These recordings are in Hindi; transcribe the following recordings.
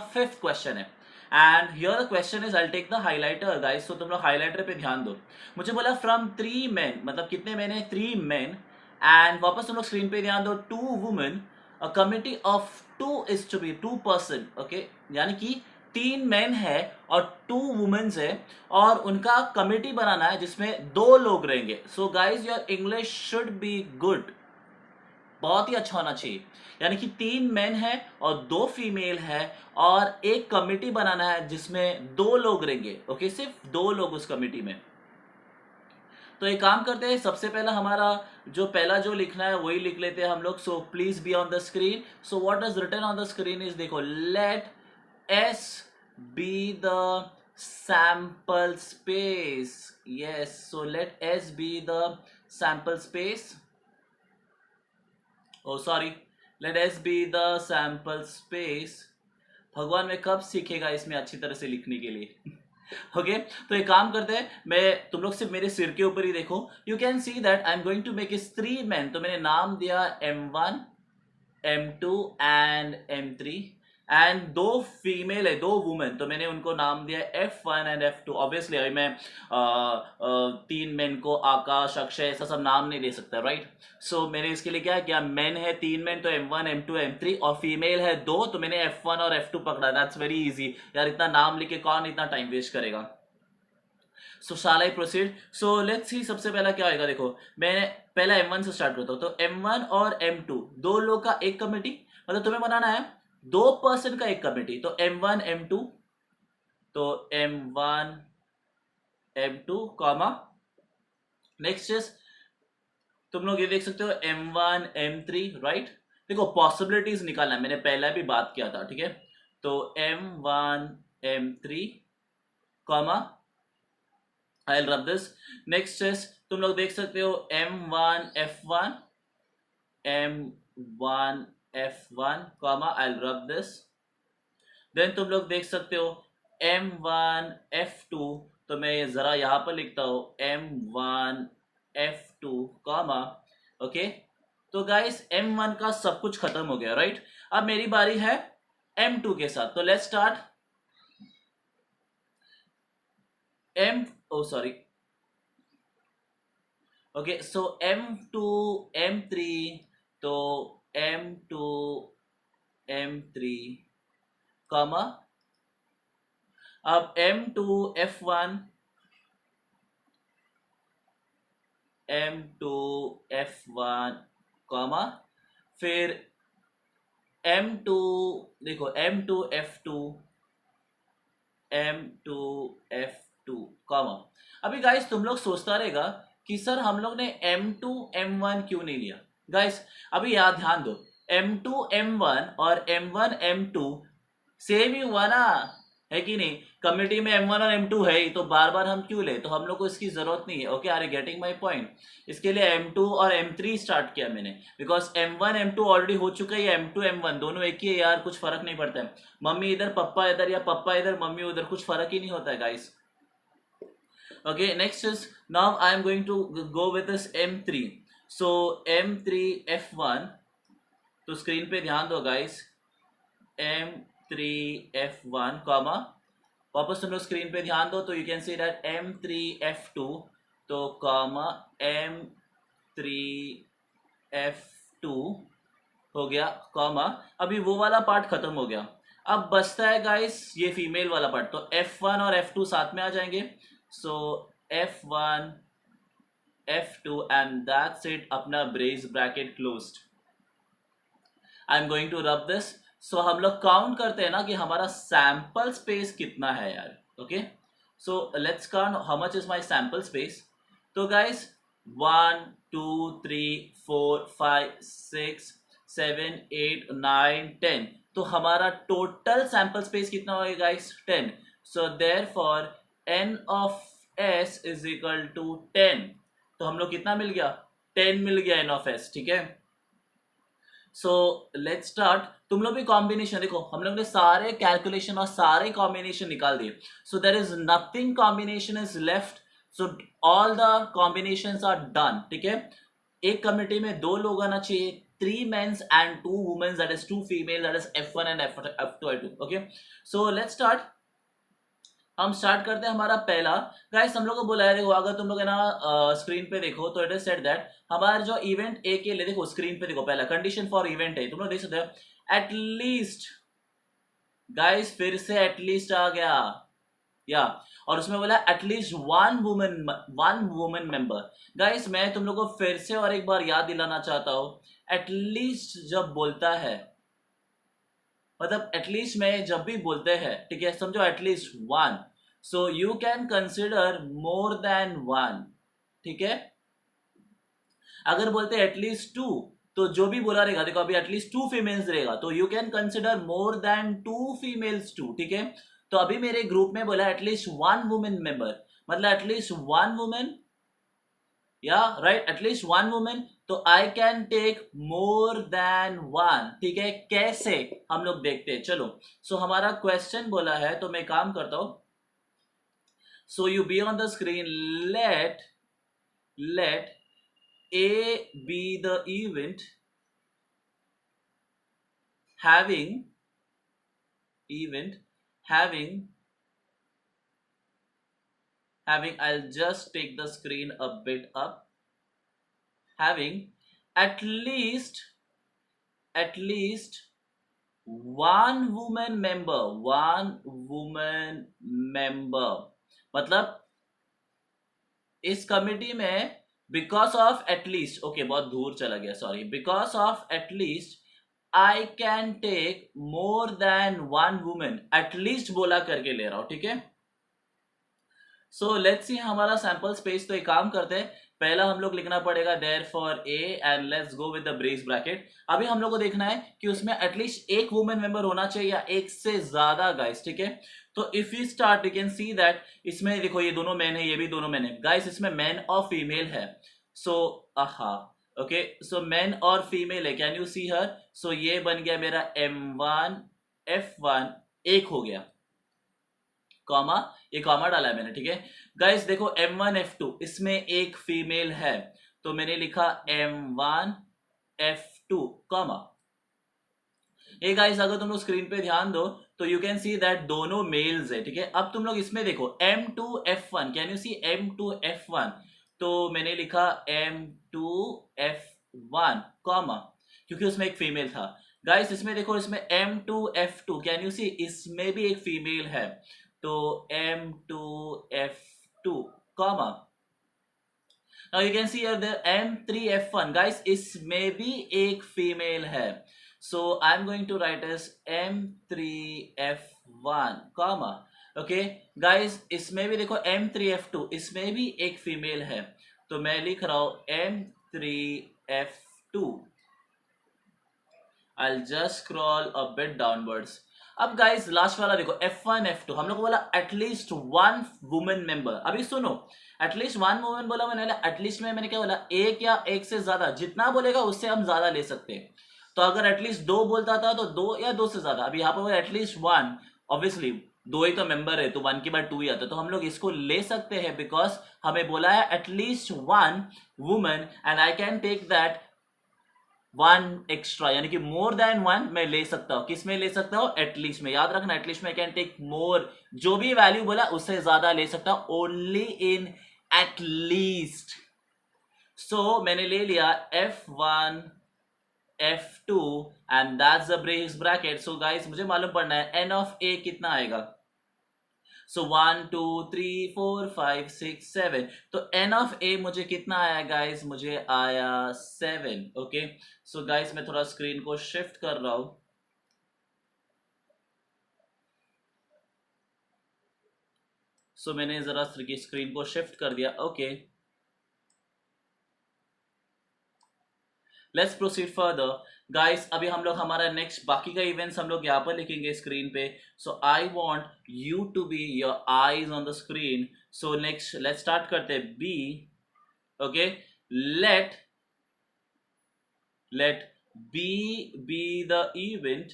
5th क्वेश्चन है and here the question is I take the highlighter guys, तो तुम लोग हाइलाइटर पे ध्यान दो। मुझे बोला फ्रॉम 3 मेन, मतलब कितने मैन है? 3 मेन, एंड वापस तुम लोग स्क्रीन पे ध्यान दो 2 women, a committee of 2 is to be 2 person, okay, यानी कि 3 मेन है और 2 वुमेन्स है और उनका कमिटी बनाना है जिसमें 2 लोग रहेंगे। So guys your English should be good, बहुत ही अच्छा होना चाहिए। यानी कि 3 मेन है और 2 फीमेल है और एक कमिटी बनाना है जिसमें 2 लोग रहेंगे, ओके, सिर्फ 2 लोग उस कमिटी में। तो एक काम करते हैं, सबसे पहला हमारा जो पहला जो लिखना है वही लिख लेते हैं हम लोग। So please be on the screen. So what is written on the screen is, देखो, let S be the sample space. Yes, so let S be the sample space. Oh sorry, let S be the sample space. भगवान मैं कब सीखेगा इसमें अच्छी तरह से लिखने के लिए। ओके, तो एक काम करते हैं, मैं तुम लोग सिर्फ मेरे सिर के ऊपर ही देखो। You can see that I am going to make इस 3 मैन, तो मैंने नाम दिया M1, M2 and M3, and 2 female है, 2 वुमेन, तो मैंने उनको नाम दिया F1 एंड F2। ऑब्वियसली अभी मैं 3 मेन को आकाश, अक्षय, ऐसा सब नाम नहीं दे सकता, राइट। सो मैंने इसके लिए क्या किया, मेन है 3 मेन तो M1, M2, M3, और फीमेल है 2, तो मैंने F1 और F2 पकड़ा। दैट्स वेरी इजी यार, इतना नाम लिखे कौन इतना टाइम वेस्ट करेगा। सो शाल I proceed. So let's see सबसे पहला क्या होगा। देखो, मैं पहला M1 से स्टार्ट करता हूँ। तो M1 और M2 2 लोग का एक कमेटी, मतलब तुम्हें बनाना है 2 पर्सन का एक कमेटी। तो M1 M2, तो M1 M2 comma, next is, तुम लोग ये देख सकते हो M1 M3, राइट। देखो पॉसिबिलिटीज निकालना है, मैंने पहला भी बात किया था, ठीक है। तो M1 M3 comma, I rub this. Next is, तुम लोग देख सकते हो M1 F1, M1 F1 comma, I rub this. Then तुम लोग देख सकते हो M1 F2, तो मैं जरा यहां पर लिखता हूं M1 F2 कॉमा, ओके। तो गाइस M1 का सब कुछ खत्म हो गया, राइट। अब मेरी बारी है M2 के साथ, तो let's start. M, oh sorry, okay, so M2 M3, तो M2 M3 कॉमा, अब M2 F1, M2 F1 comma, फिर M2, देखो M2 F2, M2 F2 comma. अभी गाइस तुम लोग सोचता रहेगा कि सर हम लोग ने M2 M1 क्यों नहीं लिया। गाइस अभी याद ध्यान दो, M2 M1 और M1 M2 सेम ही हुआ ना, है कि नहीं। कम्युनिटी में M1 और M2 है ही, तो बार बार हम क्यों ले, तो हम लोग को इसकी जरूरत नहीं है। Okay, are you getting my point. इसके लिए M2 और M3 स्टार्ट किया मैंने, बिकॉज M1 M2 ऑलरेडी हो चुका है, M2 M1 दोनों एक ही है यार, कुछ फर्क नहीं पड़ता है। मम्मी इधर पप्पा इधर, या पप्पा इधर मम्मी उधर, कुछ फर्क ही नहीं होता है guys. Okay, next is, now I am going to go with this M3। So M3 F1, तो स्क्रीन पे ध्यान दो गाइस, M3 F1 कॉमा, वापस तुम लोग स्क्रीन पे ध्यान दो, तो you can see that M3 F2, तो कॉमा M3 F2 हो गया कॉमा। अभी वो वाला पार्ट खत्म हो गया, अब बचता है गाइस ये फीमेल वाला पार्ट। तो F1 और F2 साथ में आ जाएंगे, so F1 F2 and that's it, अपना brace bracket closed. I am going to rub this. So हम लोग काउंट करते हैं ना कि हमारा सैंपल स्पेस कितना है यार। Okay, so let's count how much is my sample space. तो गाइस 1 2 3 4 5 6 7 8 9 10, तो हमारा टोटल सैंपल स्पेस कितना होगा guys, 10। So therefore n of s is equal to 10, तो हम लोग कितना मिल गया, 10 मिल गया n ऑफ s, ठीक है। So let's start. तुम लोग भी कॉम्बिनेशन देखो, हम लोग ने सारे कैलकुलेशन और सारे कॉम्बिनेशन निकाल दिए। So there is nothing combination is left, so all the combinations are done, ठीक है। एक कमिटी में 2 लोग आना चाहिए, 3 men's and 2 women's, that is 2 females, that is F1 and F2 I2. Okay, so let's start. हम स्टार्ट करते हैं हमारा पहला। गाइस हम लोग को बोला है, देखो अगर तुम लोग है ना स्क्रीन पे देखो तो इट इज सेड दैट हमारा जो इवेंट ए के लिए, देखो स्क्रीन पे देखो, पहला कंडीशन फॉर इवेंट है, तुम लोग देख सकते हो एटलीस्ट। गाइस फिर से एटलीस्ट आ गया या, और उसमें बोला at least one women member. Guys मैं तुम लोग को फिर से और एक बार याद दिलाना चाहता हूं, एटलीस्ट जब बोलता है, मतलब एटलीस्ट में जब भी बोलते हैं, ठीक है, समझो at least one, so you can consider more then one, ठीक है। अगर बोलते हैं एटलीस्ट टू, तो जो भी बोला रहेगा, देखो अभी एटलीस्ट 2 फीमेल्स रहेगा, तो you can consider more than 2 females too, ठीक है। तो अभी मेरे ग्रुप में बोला एटलीस्ट 1 वुमेन मेंबर, मतलब एटलीस्ट 1 वुमेन, या राइट, एटलीस्ट 1 वुमेन, तो I can take more than 1, ठीक है। कैसे हम लोग देखते हैं, चलो। सो हमारा क्वेश्चन बोला है, तो मैं काम करता हूं। So you be on the screen, let A be the event having I'll just take the screen a bit up, having at least one woman member, मतलब इस कमिटी में बिकॉज ऑफ एटलीस्ट, ओके बहुत दूर चला गया, sorry, because of at least I can take more than 1 women, at least बोला करके ले रहा हूं, ठीक है। सो लेट्स सी हमारा सैंपल स्पेस, तो एक काम करते हैं, पहला हम लोग लिखना पड़ेगा therefore A and let's go with the brace bracket. अभी हम लोग को देखना है कि उसमें एटलीस्ट एक वुमेन मेंबर होना चाहिए या एक से ज्यादा, गाइस, ठीक है। तो if you start you can see that इसमें देखो ये दोनों मैन है, ये भी दोनों मैन है, गाइस इसमें मैन और फीमेल है। सो आहा, ओके, सो मैन और फीमेल है, कैन यू सी हर। सो ये बन गया मेरा M1 F1, एक हो गया, कॉमा, ये कॉमा डाला है मैंने, ठीक है। गाइस देखो M1 F2, इसमें एक फीमेल है, तो मैंने लिखा M1 F2, कॉमा। ये गाइस अगर तुम लोग स्क्रीन पे ध्यान दो तो यू कैन सी दैट दोनों मेल्स है, ठीक है। अब तुम लोग इसमें देखो M2 F1, can you see M2 F1, तो मैंने लिखा M2 F1, कॉमा, क्योंकि उसमें एक फीमेल था। गाइस इसमें देखो, इसमें M2 F2, can you see, इसमें भी एक फीमेल है, तो M2 F2, comma. Now you can see here the M3 F1, guys इसमें भी एक फीमेल है, so I'm going to write as M3 F1, comma, okay guys इसमें भी देखो M3 F2, इसमें भी एक फीमेल है, तो मैं लिख रहा हूं M3 F2। I'll just scroll a bit downwards। अब गाइस लास्ट वाला देखो F1 F2, हम लोग को बोला एटलीस्ट 1 वुमेन मेंबर। अभी सुनो, एटलीस्ट 1 वुमेन बोला मैंने, एटलीस्ट में मैंने क्या बोला, एक या एक से ज्यादा, जितना बोलेगा उससे हम ज्यादा ले सकते हैं। तो अगर एटलीस्ट 2 बोलता था तो 2 या 2 से ज्यादा, अभी यहाँ पर एटलीस्ट 1, ऑब्वियसली 2 ही तो मेंबर है, तो 1 के बाद 2 ही आता, तो हम लोग इसको ले सकते हैं बिकॉज हमें बोला है at least 1 women and I can take that 1 extra, यानी कि मोर देन 1 मैं ले सकता हूं। किस में ले सकता हूं, एटलीस्ट में। याद रखना, एटलीस्ट में कैन टेक मोर, जो भी वैल्यू बोला उससे ज्यादा ले सकता हूं, ओनली इन एटलीस्ट। सो मैंने ले लिया F1 F2 and that's the bracket. So guys मुझे मालूम पड़ना है n ऑफ a कितना आएगा। सो 1 2 3 4 5 6 7, तो n ऑफ a मुझे कितना आया गाइस, मुझे आया 7, ओके। सो गाइस मैं थोड़ा स्क्रीन को शिफ्ट कर रहा हूं, सो मैंने जरा स्क्रीन को शिफ्ट कर दिया, okay. Let's proceed further guys. अभी हम लोग हमारा नेक्स्ट बाकी का इवेंट्स हम लोग यहाँ पर लिखेंगे स्क्रीन पे। So I want you to be your eyes on the screen. So next let's start करते हैं B, okay. Let B be the event,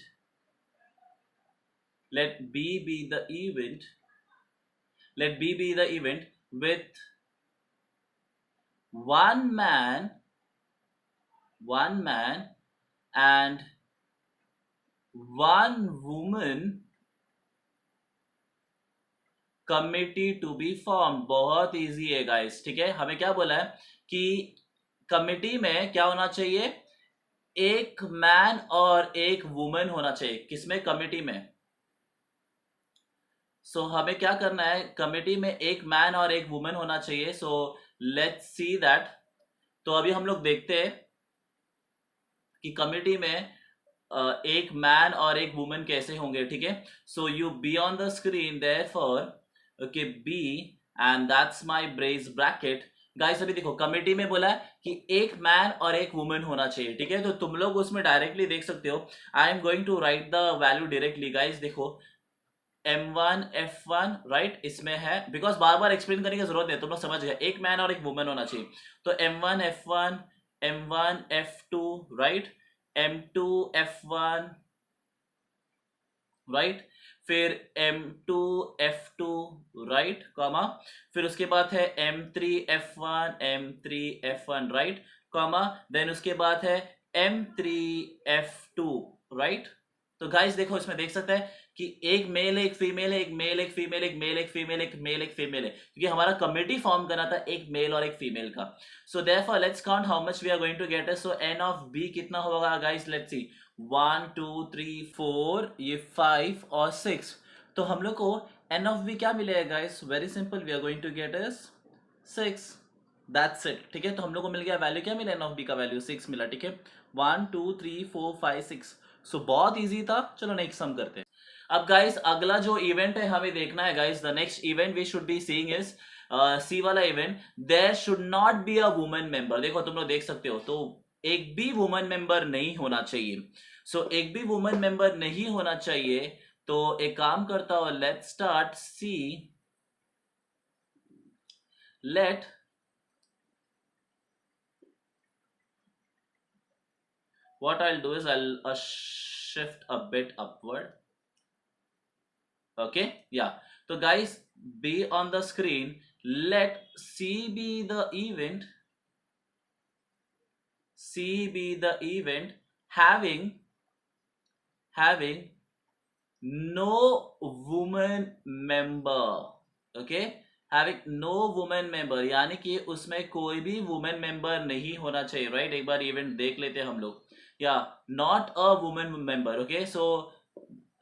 let b be the event, let b be the event with one man and one woman committee to be form. बहुत इजी है गाइस, ठीक है। हमें क्या बोला है कि कमिटी में क्या होना चाहिए, एक मैन और एक वुमन होना चाहिए। किसमें, कमिटी में। सो हमें क्या करना है, कमिटी में एक मैन और एक वुमन होना चाहिए। So let's see that. तो अभी हम लोग देखते हैं कि कमिटी में एक मैन और एक वुमन कैसे होंगे, ठीक है। So you be on the screen therefore, okay, B and that's my brace bracket. Guys अभी देखो कमिटी में बोला है कि एक मैन और एक वुमन होना चाहिए, ठीक है। तो तुम लोग उसमें डायरेक्टली देख सकते हो। I am going to write the value directly. Guys देखो M1 F1 राइट, इसमें है, बिकॉज बार बार एक्सप्लेन करने की जरूरत नहीं, तुम लोग समझ गए, एक मैन और एक वुमन होना चाहिए। तो M1 F1, M1 F2 right, M2 F1 right, फिर M2 F2 राइट, कॉमा, फिर उसके बाद है M3 F1, M3 F1 right, comma, then उसके बाद है M3 F2 राइट। तो गाइस देखो इसमें देख सकते हैं कि एक मेल है, एक फीमेल है, एक मेल, एक फीमेल, एक मेल, एक फीमेल, एक मेल, एक फीमेल है, क्योंकि हमारा कमिटी फॉर्म करना था एक मेल और एक फीमेल का। So therefore let's count how much we are going to get है। सो एन ऑफ बी कितना होगा गाइस, लेट्स सी, 1 2 3 4, ये 5 और 6। तो हम लोग को एन ऑफ बी क्या मिलेगा guys, very simple, we are going to get is 6, that's it, ठीक है। तो हम लोग को मिल गया वैल्यू, क्या मिला, एन ऑफ बी का वैल्यू 6 मिला, ठीक है। 1 2 3 4 5 6। सो बहुत इजी था। चलो नेक्स्ट सम करते हैं। अब गाइस अगला जो इवेंट है हमें देखना है guys, the next event we should be seeing is C वाला event, there should not be a woman member. देखो तुम लोग देख सकते हो, तो एक भी वुमन मेंबर नहीं होना चाहिए। सो एक भी वुमन मेंबर नहीं होना चाहिए। तो एक काम करता हूं, let's start C, let what I'll do is I'll shift a bit upward. Okay, yeah. So guys, be on the screen. Let C be the event. C be the event having no woman member. Okay, having no woman member, यानी कि उसमें कोई भी वुमेन मेंबर नहीं होना चाहिए, राइट। एक बार इवेंट देख लेते हैं हम लोग, या not a women member. Okay, so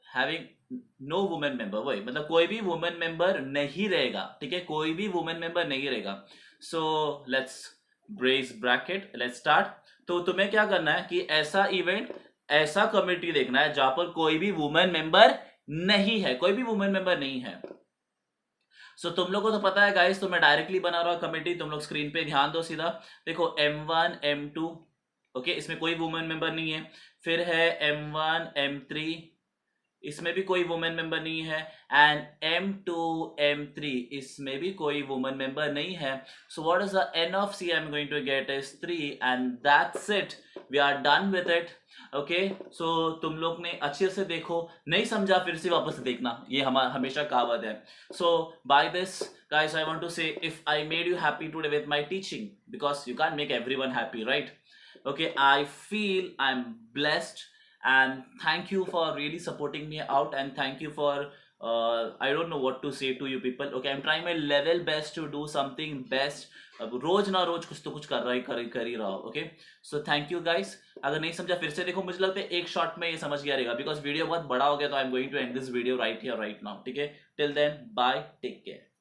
having no women member, वही मतलब कोई भी वुमेन मेंबर नहीं रहेगा, ठीक है, कोई भी वुमेन मेंबर नहीं रहेगा। So let's brace bracket, let's start. तो तुम्हें क्या करना है कि ऐसा इवेंट, ऐसा कमिटी देखना है जहां पर कोई भी वुमेन मेंबर नहीं है, कोई भी वुमेन मेंबर नहीं है। सो तुम लोग को तो पता है गाइस, तो मैं डायरेक्टली बना रहा हूं कमिटी, तुम लोग स्क्रीन पे ध्यान दो सीधा। देखो M1 M2, ओके, इसमें कोई वुमेन मेंबर नहीं है। फिर है M1 M3, इसमें भी कोई वुमेन मेंबर नहीं है। एंड M2 M3, इसमें भी कोई वुमेन मेंबर नहीं है। So what is the n of C I am going to get is 3 and that's it, we are done with it. Okay, so तुम लोग ने अच्छे से देखो, नहीं समझा फिर से वापस देखना, ये हमारा हमेशा कहावत है। So by this guys I want to say, if I made you happy today with my teaching, because you can't make everyone happy, right? Okay, I feel I'm blessed, and thank you for really supporting me out, and thank you for I don't know what to say to you people. Okay, I'm trying my level best to do something best. अब रोज ना रोज कुछ तो कुछ कर ही रहा हो। Okay, so thank you guys. अगर नहीं समझा फिर से देखो, मुझे लगता है एक शॉट में ये समझ गया रहेगा, बिकॉज वीडियो बहुत बड़ा हो गया, तो I am going to end this video right here right now, ठीक है। Till then bye, take care.